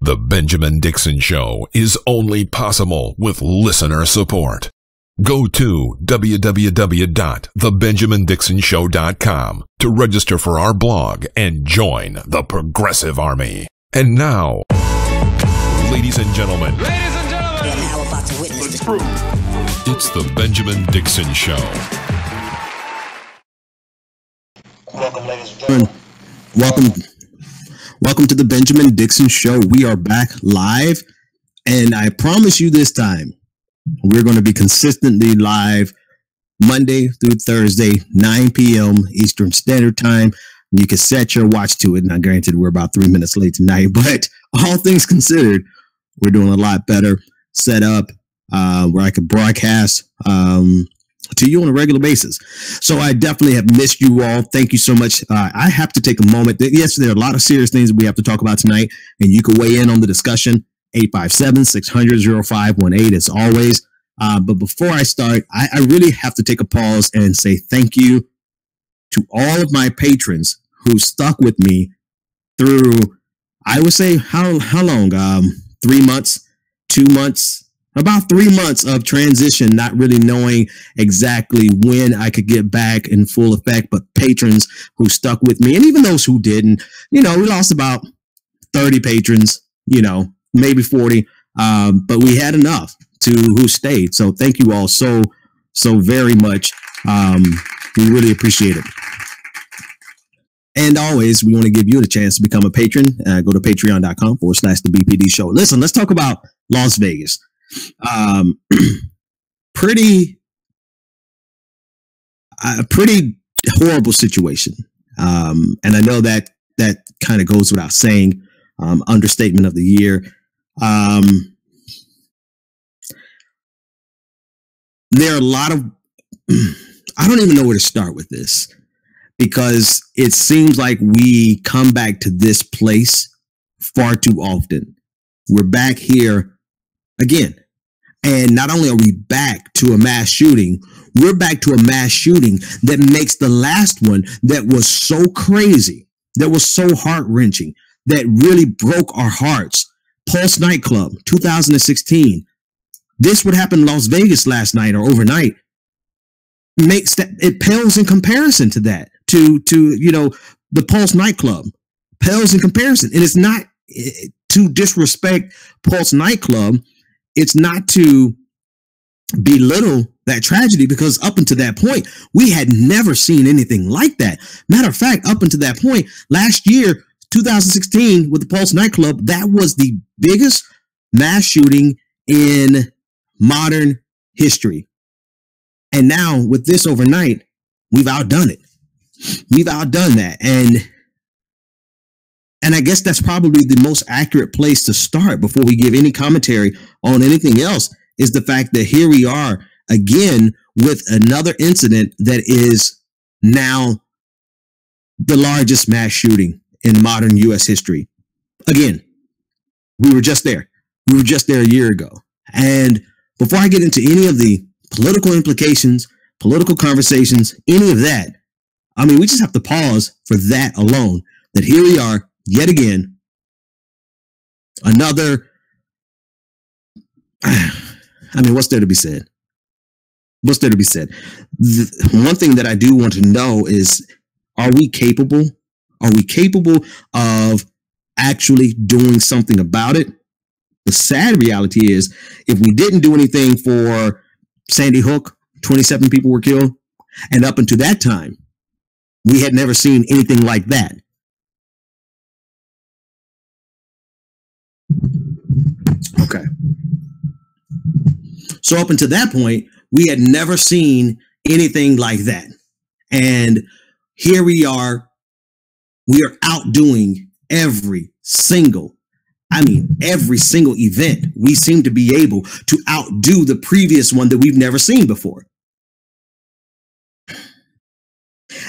The Benjamin Dixon Show is only possible with listener support. Go to www.thebenjamindixonshow.com to register for our blog and join the Progressive Army. And now, ladies and gentlemen, you're now about to witness the truth. It's the Benjamin Dixon Show. Welcome, ladies and gentlemen. Welcome to the Benjamin Dixon Show. We are back live, and I promise you this time, we're going to be consistently live Monday through Thursday, 9 p.m. Eastern Standard Time. You can set your watch to it. Now, granted, we're about 3 minutes late tonight, but all things considered, we're doing a lot better set up where I could broadcast to you on a regular basis. So I definitely have missed you all. Thank you so much. I have to take a moment. Yes, there are a lot of serious things we have to talk about tonight, and you can weigh in on the discussion. 857-600-0518 as always. But before I start, I really have to take a pause and say thank you to all of my patrons who stuck with me through, I would say, how long? 3 months, 2 months, about 3 months of transition, not really knowing exactly when I could get back in full effect, but patrons who stuck with me, and even those who didn't. We lost about 30 patrons, maybe 40, but we had enough who stayed. So thank you all so very much. We really appreciate it. And always, we want to give you the chance to become a patron. Go to patreon.com/the BPD show. Listen, let's talk about Las Vegas. Pretty horrible situation. And I know that kind of goes without saying. Understatement of the year. There are a lot of, I don't even know where to start with this, because it seems like we come back to this place far too often. We're back here again. And not only are we back to a mass shooting, we're back to a mass shooting that makes the last one that was so crazy, that was so heart-wrenching, that really broke our hearts. Pulse nightclub, 2016. This would happen in Las Vegas last night or overnight. It pales in comparison to that, to the Pulse nightclub. Pales in comparison. And it's not to disrespect Pulse nightclub. It's not to belittle that tragedy, because up until that point, we had never seen anything like that. Matter of fact, up until that point, last year, 2016, with the Pulse nightclub, that was the biggest mass shooting in modern history. And now with this overnight, we've outdone it. We've outdone that. And I guess that's probably the most accurate place to start before we give any commentary on anything else, is the fact that here we are again with another incident that is now the largest mass shooting in modern U.S. history. Again, we were just there. We were just there a year ago. And before I get into any of the political implications, political conversations, any of that, we just have to pause for that alone, that here we are yet again, another, what's there to be said? What's there to be said? One thing that I do want to know is, are we capable? Are we capable of actually doing something about it? The sad reality is, if we didn't do anything for Sandy Hook, 27 people were killed, and up until that time, we had never seen anything like that. Okay. So up until that point, we had never seen anything like that. And here we are outdoing every single event. We seem to be able to outdo the previous one that we've never seen before.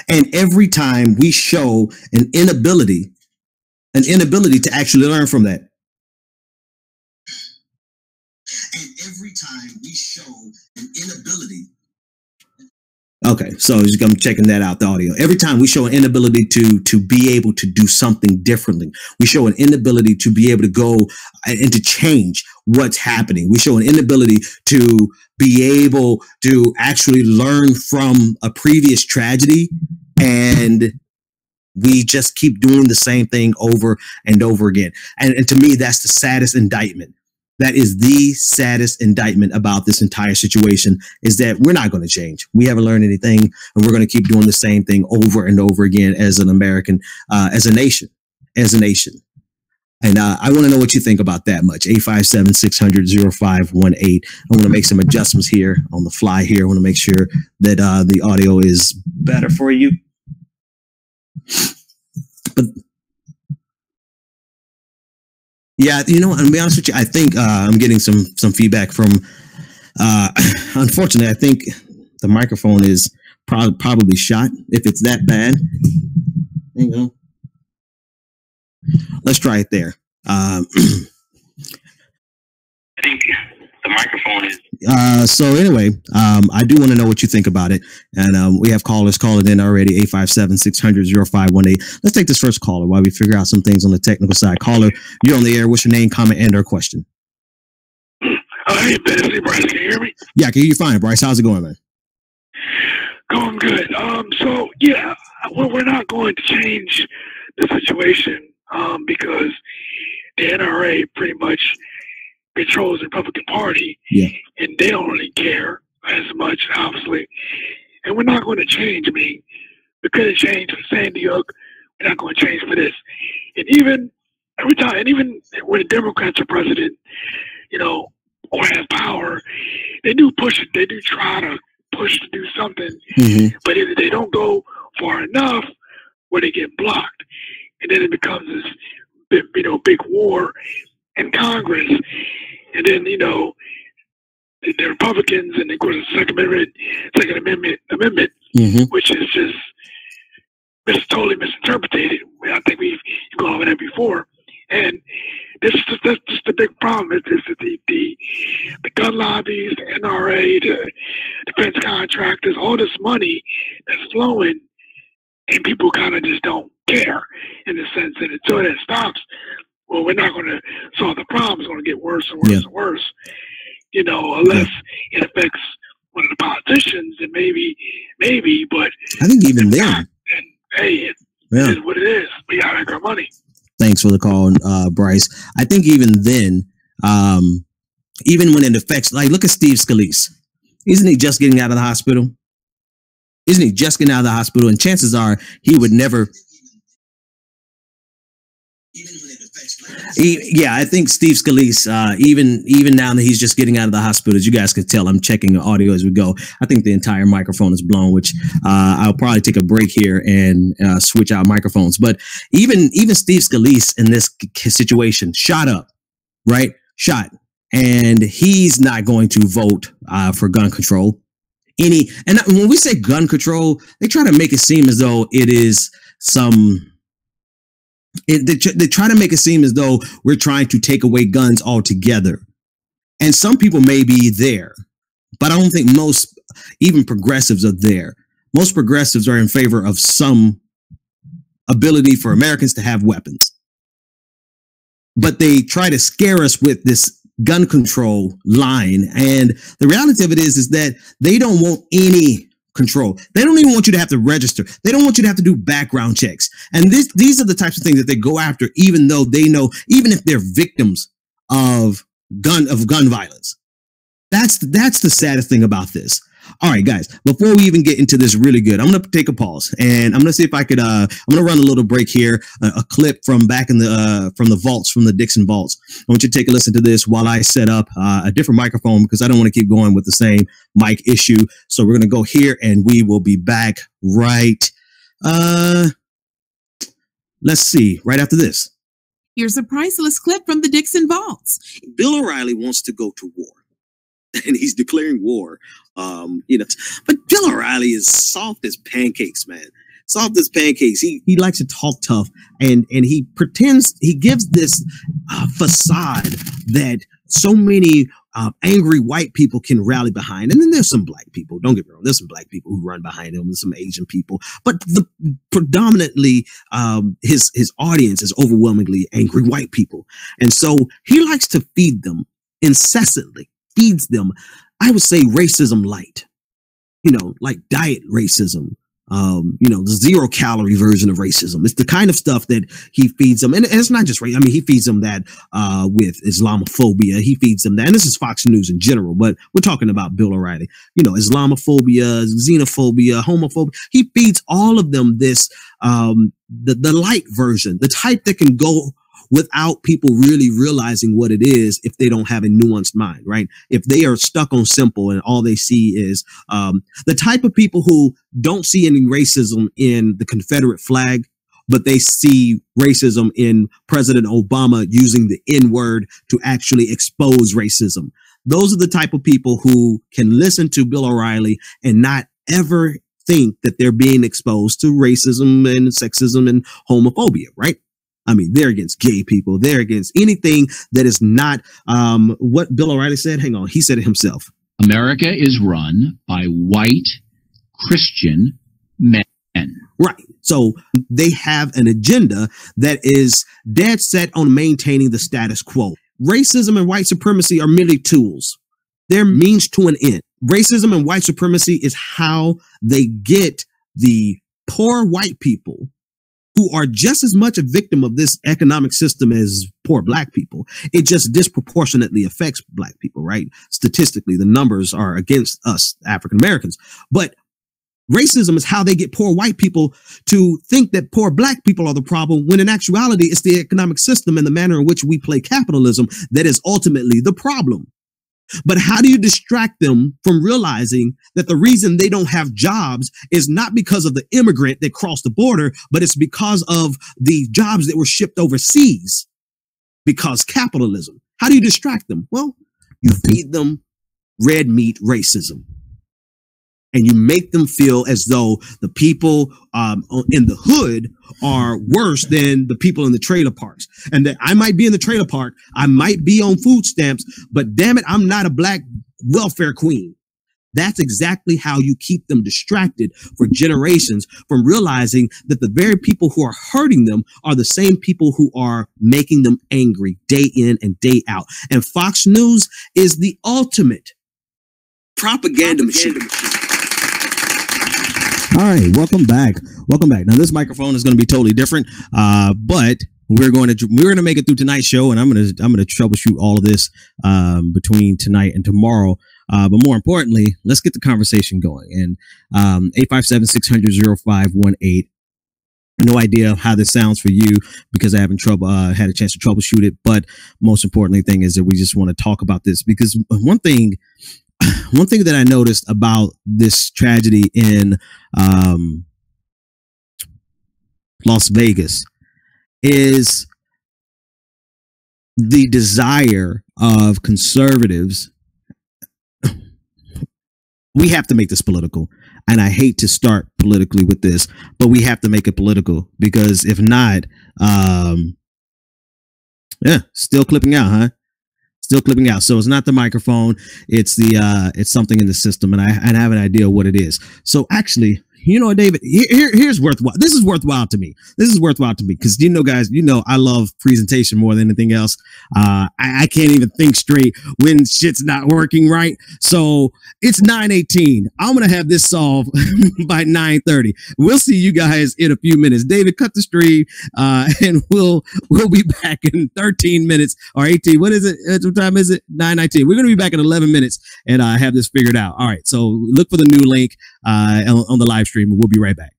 And every time we show an inability to actually learn from that. And every time we show an inability. Okay, so I'm checking that out, the audio. Every time we show an inability to be able to do something differently, we show an inability to be able to go and to change what's happening. We show an inability to be able to actually learn from a previous tragedy, and we just keep doing the same thing over and over again. And to me, that's the saddest indictment. That is the saddest indictment about this entire situation, is that we're not going to change. We haven't learned anything, and we're going to keep doing the same thing over and over again as an American, as a nation. And I want to know what you think about that much. 857-600-0518. I want to make some adjustments here on the fly here. I want to make sure that the audio is better for you. But yeah, you know, I'm gonna be honest with you. I think I'm getting some feedback from. Unfortunately, I think the microphone is probably shot. If it's that bad, you know, let's try it there. I think the microphone is. So anyway, I do want to know what you think about it, and we have callers calling in already. 857-600-0518. Let's take this first caller while we figure out some things on the technical side. Caller, you're on the air. What's your name, comment, and/or question? Hey, Pedersen, Bryce, can you hear me? Yeah, I can hear you fine, Bryce. How's it going, man? Going good. So yeah, well, we're not going to change the situation because the NRA pretty much controls the Republican Party, and they don't really care as much, obviously. And we're not going to change. I mean, we couldn't change for Sandy Hook. We're not going to change for this. And even every time, and even when the Democrats are president, you know, or have power, they do push it. They do try to push to do something, but if they don't go far enough, where they get blocked, and then it becomes this, big war in Congress. And then, you know, the Republicans and of course the Second Amendment, which is just totally misinterpreted. I think we've gone over that before. And that's just the big problem. Is the gun lobbies, the NRA, the defense contractors, all this money that's flowing, and people kind of just don't care in the sense that until that stops, well, we're not going to solve the problem. It's going to get worse and worse and worse. You know, unless it affects one of the politicians, and maybe, but I think even then, and hey, it is what it is. We got to make our money. Thanks for the call, Bryce. I think even then, even when it affects, like, look at Steve Scalise. Isn't he just getting out of the hospital? And chances are he would never. I think Steve Scalise, even now that he's just getting out of the hospital, as you guys can tell, I'm checking the audio as we go. I think the entire microphone is blown, which I'll probably take a break here and switch out microphones. But even Steve Scalise in this situation shot, and he's not going to vote for gun control. And when we say gun control, they try to make it seem as though it is some. They try to make it seem as though we're trying to take away guns altogether. And some people may be there, but I don't think most, even progressives, are there. Most progressives are in favor of some ability for Americans to have weapons. But they try to scare us with this gun control line. And the reality of it is that they don't want any control. They don't even want you to have to register. They don't want you to have to do background checks. And these are the types of things that they go after, even though they know, even if they're victims of gun violence. That's the saddest thing about this. All right, guys, before we even get into this really good, I'm going to take a pause, and I'm going to see if I could, I'm going to run a little break here, a clip from back in from the vaults, from the Dixon vaults. I want you to take a listen to this while I set up a different microphone, because I don't want to keep going with the same mic issue. So we're going to go here, and we will be back right, let's see, right after this. Here's a priceless clip from the Dixon vaults. Bill O'Reilly wants to go to war, and he's declaring war. But Bill O'Reilly is soft as pancakes, man. Soft as pancakes. He likes to talk tough, and he pretends, he gives this facade that so many angry white people can rally behind. And then there's some black people. Don't get me wrong. There's some black people who run behind him and some Asian people. But predominantly, his audience is overwhelmingly angry white people. And so he likes to feed them incessantly, feeds them, I would say, racism light, like diet racism. The 0-calorie version of racism. It's the kind of stuff that he feeds them. And it's not just race. I mean, he feeds them that with Islamophobia. He feeds them that. And this is Fox News in general, but we're talking about Bill O'Reilly. Islamophobia, xenophobia, homophobia. He feeds all of them this, the light version, the type that can go without people really realizing what it is if they don't have a nuanced mind, right? If they are stuck on simple and all they see is the type of people who don't see any racism in the Confederate flag, but they see racism in President Obama using the N-word to actually expose racism. Those are the type of people who can listen to Bill O'Reilly and not ever think that they're being exposed to racism and sexism and homophobia, right? I mean, they're against gay people. They're against anything that is not what Bill O'Reilly said. Hang on. He said it himself. America is run by white Christian men. Right. So they have an agenda that is dead set on maintaining the status quo. Racism and white supremacy are merely tools. They're means to an end. Racism and white supremacy is how they get the poor white people who are just as much a victim of this economic system as poor black people. It just disproportionately affects black people, right? Statistically, the numbers are against us, African Americans. But racism is how they get poor white people to think that poor black people are the problem, when in actuality, it's the economic system and the manner in which we play capitalism that is ultimately the problem. But how do you distract them from realizing that the reason they don't have jobs is not because of the immigrant that crossed the border, but it's because of the jobs that were shipped overseas? Because capitalism. How do you distract them? Well, you feed them red meat racism. And you make them feel as though the people in the hood are worse than the people in the trailer parks. And that I might be in the trailer park, I might be on food stamps, but damn it, I'm not a black welfare queen. That's exactly how you keep them distracted for generations from realizing that the very people who are hurting them are the same people who are making them angry day in and day out. And Fox News is the ultimate propaganda machine. All right, welcome back. Welcome back. Now this microphone is going to be totally different, but we're going to make it through tonight's show, and I'm going to troubleshoot all of this between tonight and tomorrow. But more importantly, let's get the conversation going. And 857-600-0518. No idea how this sounds for you because I haven't had a chance to troubleshoot it. But most importantly thing is that we just want to talk about this, because one thing that I noticed about this tragedy in Las Vegas is the desire of conservatives. We have to make this political, and I hate to start politically with this, but we have to make it political, because if not, still clipping out, huh? Still clipping out. So it's not the microphone. It's it's something in the system, and I have an idea what it is. So actually, you know, David, here's worthwhile. This is worthwhile to me. This is worthwhile to me because, you know, guys, you know, I love presentation more than anything else. I can't even think straight when shit's not working right. So it's 9:18. I'm going to have this solved by 9:30. We'll see you guys in a few minutes. David, cut the stream, and we'll be back in 13 minutes or 18. What is it? What time is it? 9:19. We're going to be back in 11 minutes and have this figured out. All right. So look for the new link on the live stream, and we'll be right back.